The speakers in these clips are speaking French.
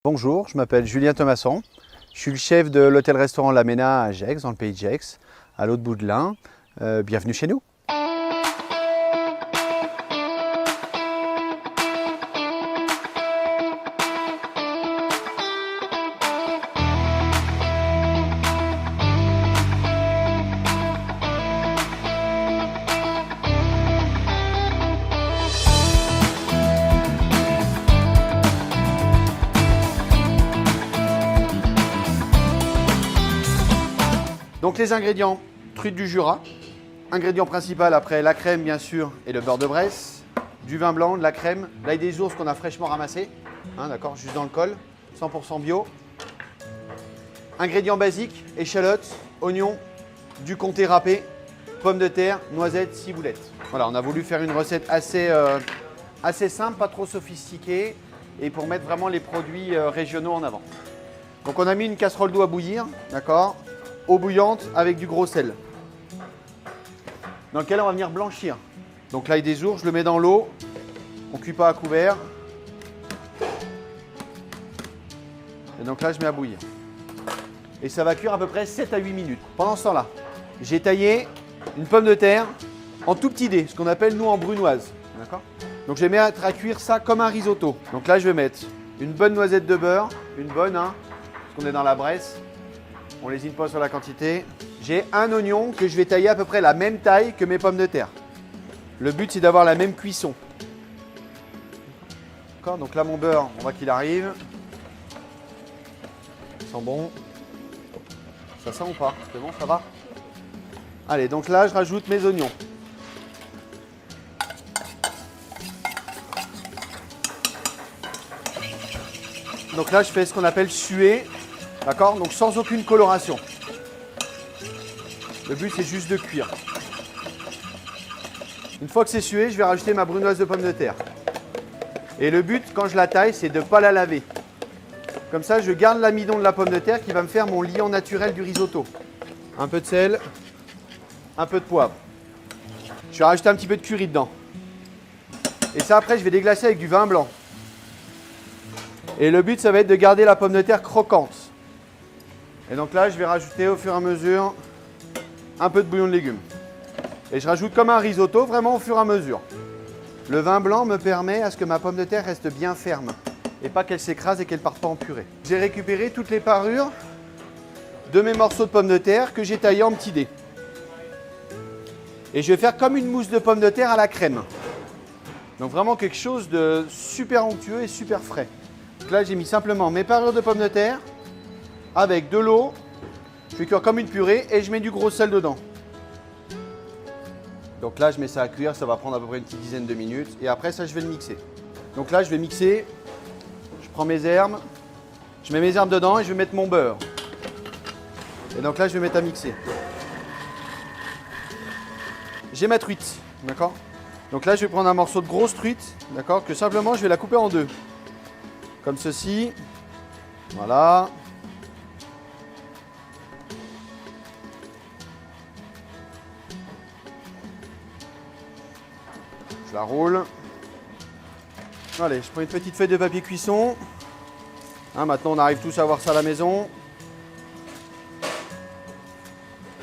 Bonjour, je m'appelle Julien Thomasson. Je suis le chef de l'hôtel-restaurant La Ména à Gex, dans le pays de Gex, à l'autre bout de l'Ain. Bienvenue chez nous. Donc les ingrédients, truite du Jura, ingrédient principal après la crème bien sûr et le beurre de Bresse, du vin blanc, de la crème, l'ail des ours qu'on a fraîchement ramassé, d'accord, juste dans le col, 100% bio. Ingrédients basiques, échalotes, oignons, du comté râpé, pommes de terre, noisettes, ciboulettes. Voilà, on a voulu faire une recette assez simple, pas trop sophistiquée et pour mettre vraiment les produits régionaux en avant. Donc on a mis une casserole d'eau à bouillir, d'accord, eau bouillante avec du gros sel dans lequel on va venir blanchir. Donc l'ail des ours, je le mets dans l'eau, on ne cuit pas à couvert. Et donc là, je mets à bouillir. Et ça va cuire à peu près 7 à 8 minutes. Pendant ce temps-là, j'ai taillé une pomme de terre en tout petit dés, ce qu'on appelle nous en brunoise. D'accord ? Donc je vais mettre à cuire ça comme un risotto. Donc là, je vais mettre une bonne noisette de beurre, une bonne, parce qu'on est dans la Bresse. On ne lésine pas sur la quantité. J'ai un oignon que je vais tailler à peu près la même taille que mes pommes de terre. Le but, c'est d'avoir la même cuisson. D'accord, donc là, mon beurre, on voit qu'il arrive. Il sent bon. Ça sent ou pas? C'est bon, ça va? Allez, donc là, je rajoute mes oignons. Donc là, je fais ce qu'on appelle suer. D'accord? Donc sans aucune coloration. Le but, c'est juste de cuire. Une fois que c'est sué, je vais rajouter ma brunoise de pommes de terre. Et le but, quand je la taille, c'est de ne pas la laver. Comme ça, je garde l'amidon de la pomme de terre qui va me faire mon liant naturel du risotto. Un peu de sel, un peu de poivre. Je vais rajouter un petit peu de curry dedans. Et ça, après, je vais déglacer avec du vin blanc. Et le but, ça va être de garder la pomme de terre croquante. Et donc là, je vais rajouter au fur et à mesure un peu de bouillon de légumes. Et je rajoute comme un risotto, vraiment au fur et à mesure. Le vin blanc me permet à ce que ma pomme de terre reste bien ferme et pas qu'elle s'écrase et qu'elle ne parte pas en purée. J'ai récupéré toutes les parures de mes morceaux de pommes de terre que j'ai taillés en petits dés. Et je vais faire comme une mousse de pommes de terre à la crème. Donc vraiment quelque chose de super onctueux et super frais. Donc là, j'ai mis simplement mes parures de pommes de terre avec de l'eau, je fais cuire comme une purée et je mets du gros sel dedans. Donc là, je mets ça à cuire, ça va prendre à peu près une petite dizaine de minutes et après ça, je vais le mixer. Donc là, je vais mixer, je prends mes herbes, je mets mes herbes dedans et je vais mettre mon beurre. Et donc là, je vais mettre à mixer. J'ai ma truite, d'accord? Donc là, je vais prendre un morceau de grosse truite, d'accord? Que simplement, je vais la couper en deux. Comme ceci, voilà. Je la roule. Allez, je prends une petite feuille de papier cuisson. Maintenant, on arrive tous à avoir ça à la maison.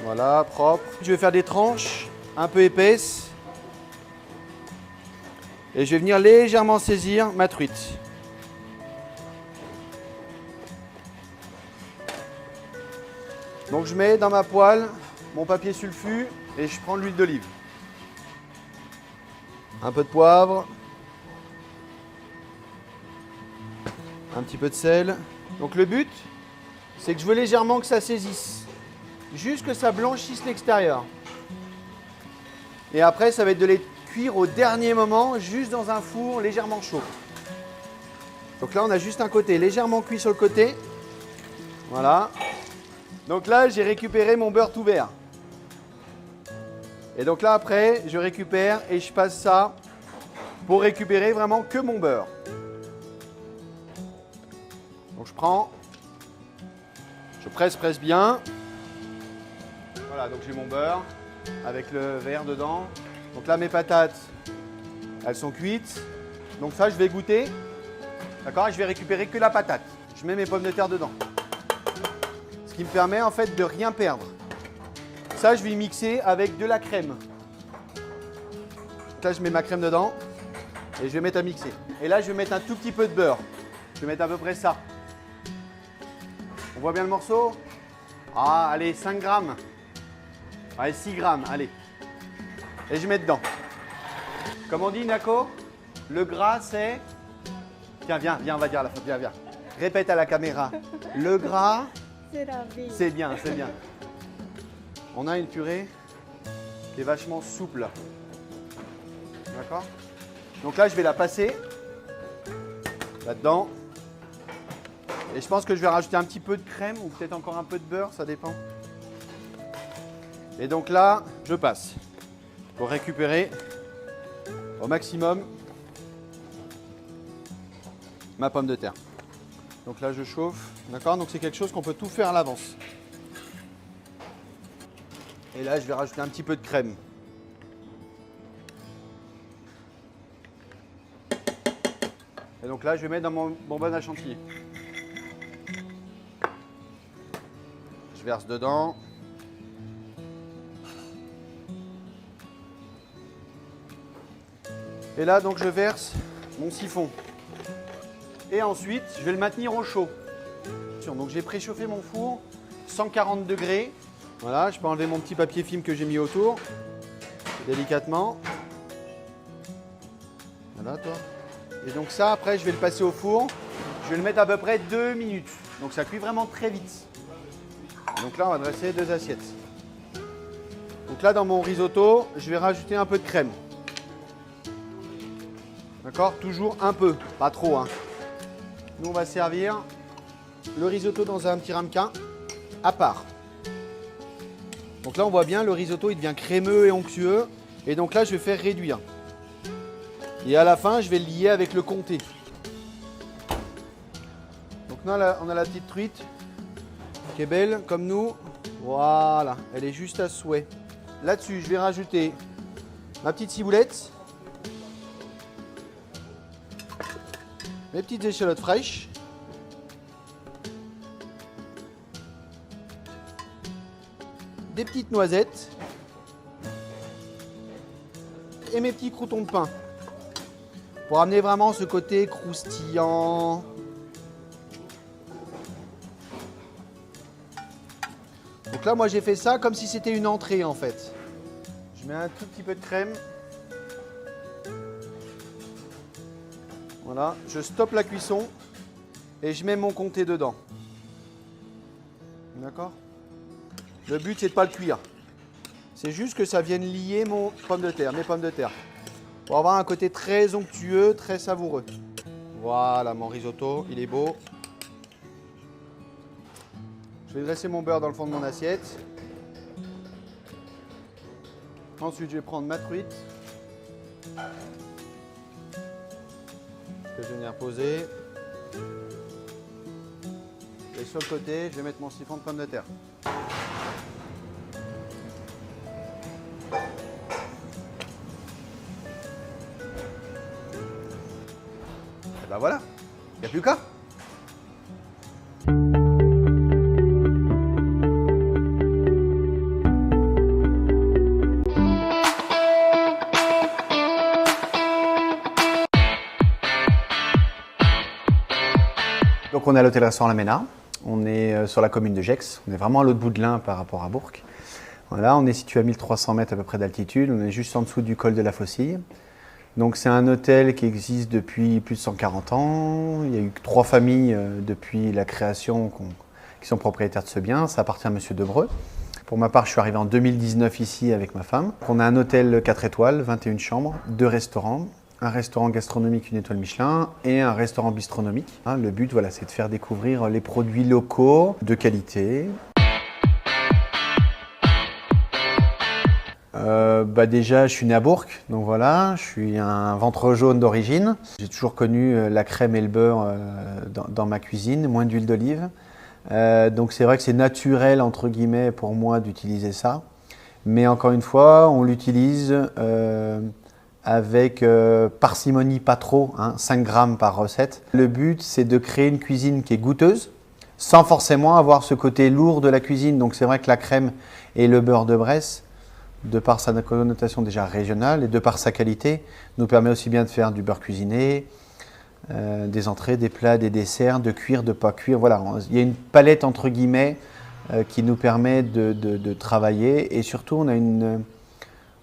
Voilà, propre. Je vais faire des tranches un peu épaisses. Et je vais venir légèrement saisir ma truite. Donc, je mets dans ma poêle mon papier sulfu et je prends de l'huile d'olive. Un peu de poivre, un petit peu de sel. Donc le but, c'est que je veux légèrement que ça saisisse, juste que ça blanchisse l'extérieur. Et après, ça va être de les cuire au dernier moment, juste dans un four légèrement chaud. Donc là, on a juste un côté légèrement cuit sur le côté. Voilà. Donc là, j'ai récupéré mon beurre tout vert. Et donc là, après, je récupère et je passe ça pour récupérer vraiment que mon beurre. Donc je prends, je presse bien. Voilà, donc j'ai mon beurre avec le verre dedans. Donc là, mes patates, elles sont cuites. Donc ça, je vais goûter. D'accord? Et je vais récupérer que la patate. je mets mes pommes de terre dedans. Ce qui me permet en fait de rien perdre. Ça, je vais mixer avec de la crème. Là, je mets ma crème dedans et je vais mettre à mixer. Et là, je vais mettre un tout petit peu de beurre. Je vais mettre à peu près ça. On voit bien le morceau? Ah, allez, 5 grammes. Allez, 6 grammes, allez. Et je mets dedans. Comme on dit, Nako, le gras, c'est... Tiens, viens, on va dire à la fin. Viens. Répète à la caméra. Le gras, C'est la vie. c'est bien, c'est bien. On a une purée qui est vachement souple. D'accord? Donc là, je vais la passer là-dedans. Et je pense que je vais rajouter un petit peu de crème ou peut-être encore un peu de beurre, ça dépend. Et donc là, je passe pour récupérer au maximum ma pomme de terre. Donc là, je chauffe. D'accord? Donc c'est quelque chose qu'on peut tout faire à l'avance. Et là, je vais rajouter un petit peu de crème. Et donc là, je vais mettre dans mon bonbonne à chantilly. Je verse dedans. Et là, donc, je verse mon siphon. Et ensuite, je vais le maintenir au chaud. Donc, j'ai préchauffé mon four, 140 degrés. Voilà, je peux enlever mon petit papier film que j'ai mis autour, délicatement. Voilà, toi. Et donc ça, après, je vais le passer au four. Je vais le mettre à peu près 2 minutes. Donc ça cuit vraiment très vite. Donc là, on va dresser 2 assiettes. Donc là, dans mon risotto, je vais rajouter un peu de crème. D'accord? Toujours un peu, pas trop, hein. Nous, on va servir le risotto dans un petit ramequin à part. Donc là, on voit bien, le risotto, il devient crémeux et onctueux. Et donc là, je vais faire réduire. Et à la fin, je vais le lier avec le comté. Donc là, on a la petite truite qui est belle, comme nous. Voilà, elle est juste à souhait. Là-dessus, je vais rajouter ma petite ciboulette. Mes petites échalotes fraîches. Des petites noisettes. Et mes petits croûtons de pain. Pour amener vraiment ce côté croustillant. Donc là, moi, j'ai fait ça comme si c'était une entrée, en fait. Je mets un tout petit peu de crème. Voilà, je stoppe la cuisson et je mets mon comté dedans. D'accord? Le but, c'est de ne pas le cuire. C'est juste que ça vienne lier mes pommes de terre. Pour avoir un côté très onctueux, très savoureux. Voilà, mon risotto, il est beau. Je vais dresser mon beurre dans le fond de mon assiette. Ensuite, je vais prendre ma truite. Que je vais venir poser. Et sur le côté, je vais mettre mon siphon de pommes de terre. Et ben voilà, il n'y a plus qu'à. Donc on est à l'hôtel-restaurant La Ménard, on est sur la commune de Gex, on est vraiment à l'autre bout de l'Ain par rapport à Bourg. Voilà, on est situé à 1300 mètres à peu près d'altitude, on est juste en dessous du col de la Faucille. Donc c'est un hôtel qui existe depuis plus de 140 ans, il y a eu 3 familles depuis la création qui sont propriétaires de ce bien, ça appartient à M. Debreu. Pour ma part, je suis arrivé en 2019 ici avec ma femme. On a un hôtel 4 étoiles, 21 chambres, 2 restaurants. Un restaurant gastronomique, une étoile Michelin et un restaurant bistronomique. Le but, voilà, c'est de faire découvrir les produits locaux de qualité. Déjà, je suis né à Bourg, donc voilà, je suis un ventre jaune d'origine. J'ai toujours connu la crème et le beurre dans ma cuisine, moins d'huile d'olive. Donc c'est vrai que c'est naturel, entre guillemets, pour moi d'utiliser ça. Mais encore une fois, on l'utilise avec parcimonie, pas trop, hein, 5 grammes par recette. Le but, c'est de créer une cuisine qui est goûteuse, sans forcément avoir ce côté lourd de la cuisine. Donc c'est vrai que la crème et le beurre de Bresse, de par sa connotation déjà régionale et de par sa qualité, nous permet aussi bien de faire du beurre cuisiné, des entrées, des plats, des desserts, de cuire, de ne pas cuire. Voilà, il y a une palette entre guillemets qui nous permet de travailler, et surtout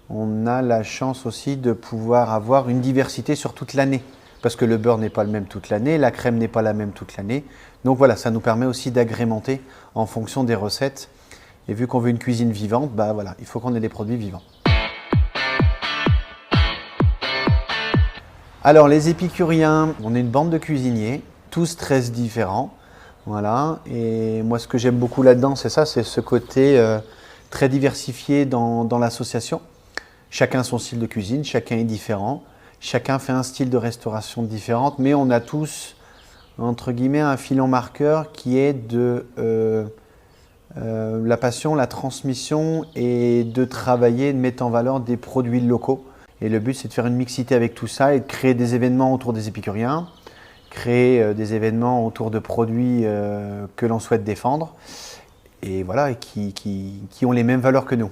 on a la chance aussi de pouvoir avoir une diversité sur toute l'année, parce que le beurre n'est pas le même toute l'année, la crème n'est pas la même toute l'année. Donc voilà, ça nous permet aussi d'agrémenter en fonction des recettes. Et vu qu'on veut une cuisine vivante, bah voilà, il faut qu'on ait des produits vivants. Alors les épicuriens, on est une bande de cuisiniers, tous très différents. Voilà. Et moi ce que j'aime beaucoup là-dedans, c'est ça, c'est ce côté très diversifié dans l'association. Chacun son style de cuisine, chacun est différent, chacun fait un style de restauration différent, mais on a tous, entre guillemets, un filon marqueur qui est de la passion, la transmission et de travailler, de mettre en valeur des produits locaux. Et le but, c'est de faire une mixité avec tout ça et de créer des événements autour des épicuriens, créer des événements autour de produits que l'on souhaite défendre et voilà, qui ont les mêmes valeurs que nous.